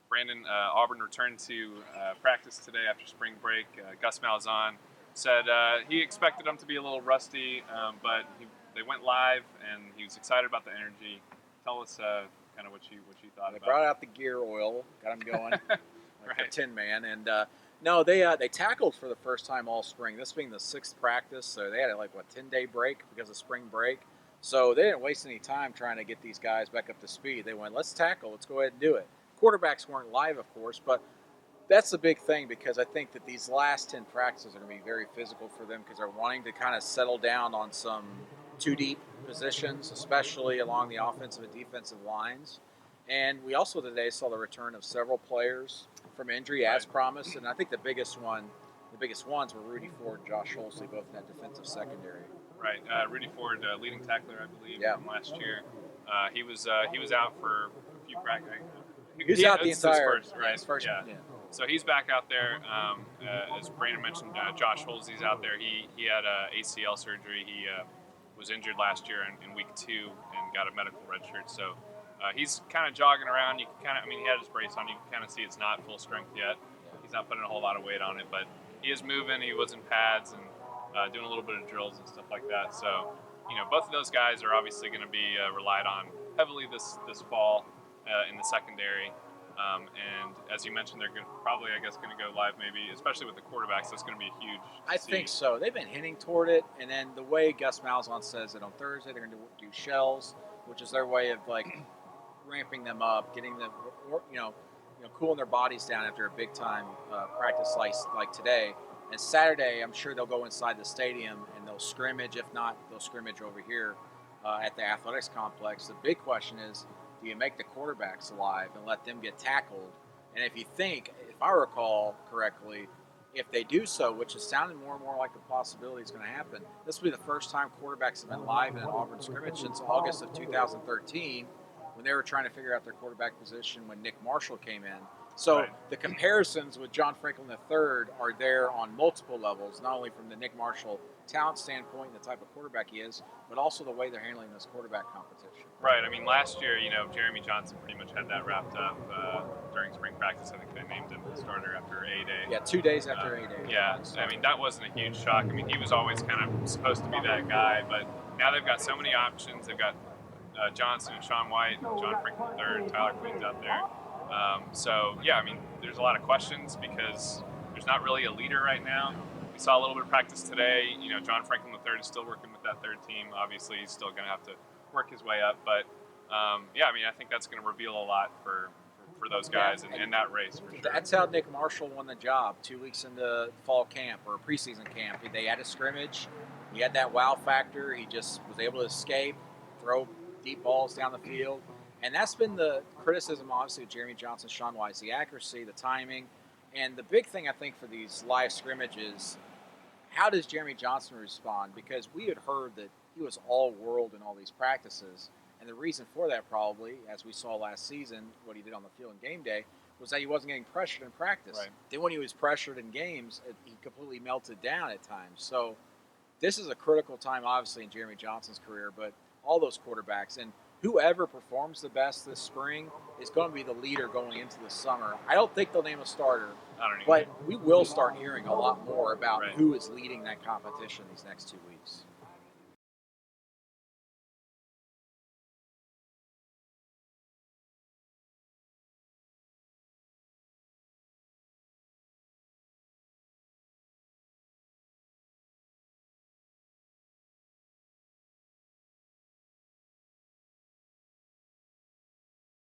Brandon, Auburn returned to practice today after spring break. Gus Malzahn said he expected them to be a little rusty, but they went live, and he was excited about the energy. Tell us kind of what you thought They about brought out the gear oil, got them going, like right. the Tin Man, and no, they tackled for the first time all spring. This being the sixth practice, so they had 10-day break because of spring break. So they didn't waste any time trying to get these guys back up to speed. They went, let's tackle, let's go ahead and do it. Quarterbacks weren't live, of course, but that's the big thing because I think that these last 10 practices are going to be very physical for them because they're wanting to kind of settle down on some two deep positions, especially along the offensive and defensive lines. And we also today saw the return of several players from injury as promised. And I think the biggest ones were Rudy Ford and Josh Holsey, both in that defensive secondary. Right, Rudy Ford, leading tackler, I believe, Yeah. from last year. He was out for a few practices. He was out the entire his first, right? His first, yeah. So he's back out there. As Brandon mentioned, Josh Holsey's out there. He had ACL surgery. He was injured last year in week 2 and got a medical red shirt. So he's kind of jogging around. You can he had his brace on. You can kind of see it's not full strength yet. He's not putting a whole lot of weight on it, but he is moving. He was in pads and doing a little bit of drills and stuff like that. So, both of those guys are obviously going to be relied on heavily this fall in the secondary. And as you mentioned, they're probably, going to go live maybe, especially with the quarterbacks. That's going to be a huge. I think so. They've been hinting toward it, and then the way Gus Malzahn says that on Thursday they're going to do shells, which is their way of ramping them up, getting them, cooling their bodies down after a big time practice like today. And Saturday, I'm sure they'll go inside the stadium and they'll scrimmage. If not, they'll scrimmage over here at the athletics complex. The big question is, do you make the quarterbacks alive and let them get tackled? And if I recall correctly, if they do so, which is sounding more and more like the possibility is going to happen, this will be the first time quarterbacks have been live in an Auburn scrimmage since August of 2013 when they were trying to figure out their quarterback position when Nick Marshall came in. So the comparisons with John Franklin III are there on multiple levels, not only from the Nick Marshall talent standpoint and the type of quarterback he is, but also the way they're handling this quarterback competition. Right. I mean, last year, Jeremy Johnson pretty much had that wrapped up during spring practice. I think they named him the starter after A-Day. Yeah, 2 days after A-Day. Yeah. I mean, that wasn't a huge shock. I mean, he was always kind of supposed to be that guy, but now they've got so many options. They've got Johnson and Sean White and John Franklin III and Tyler Quinn's out there. There's a lot of questions because there's not really a leader right now. We saw a little bit of practice today. John Franklin III is still working with that third team. Obviously, he's still going to have to work his way up. But, I think that's going to reveal a lot for those guys in that race, for sure. That's how Nick Marshall won the job 2 weeks into fall camp or preseason camp. They had a scrimmage. He had that wow factor. He just was able to escape, throw deep balls down the field. And that's been the criticism, obviously, of Jeremy Johnson, Sean White, the accuracy, the timing. And the big thing, I think, for these live scrimmages, how does Jeremy Johnson respond? Because we had heard that he was all-world in all these practices. And the reason for that probably, as we saw last season, what he did on the field in game day, was that he wasn't getting pressured in practice. Right. Then when he was pressured in games, he completely melted down at times. So this is a critical time, obviously, in Jeremy Johnson's career, but all those quarterbacks. And whoever performs the best this spring is going to be the leader going into the summer. I don't think they'll name a starter, but we will start hearing a lot more about who is leading that competition these next 2 weeks.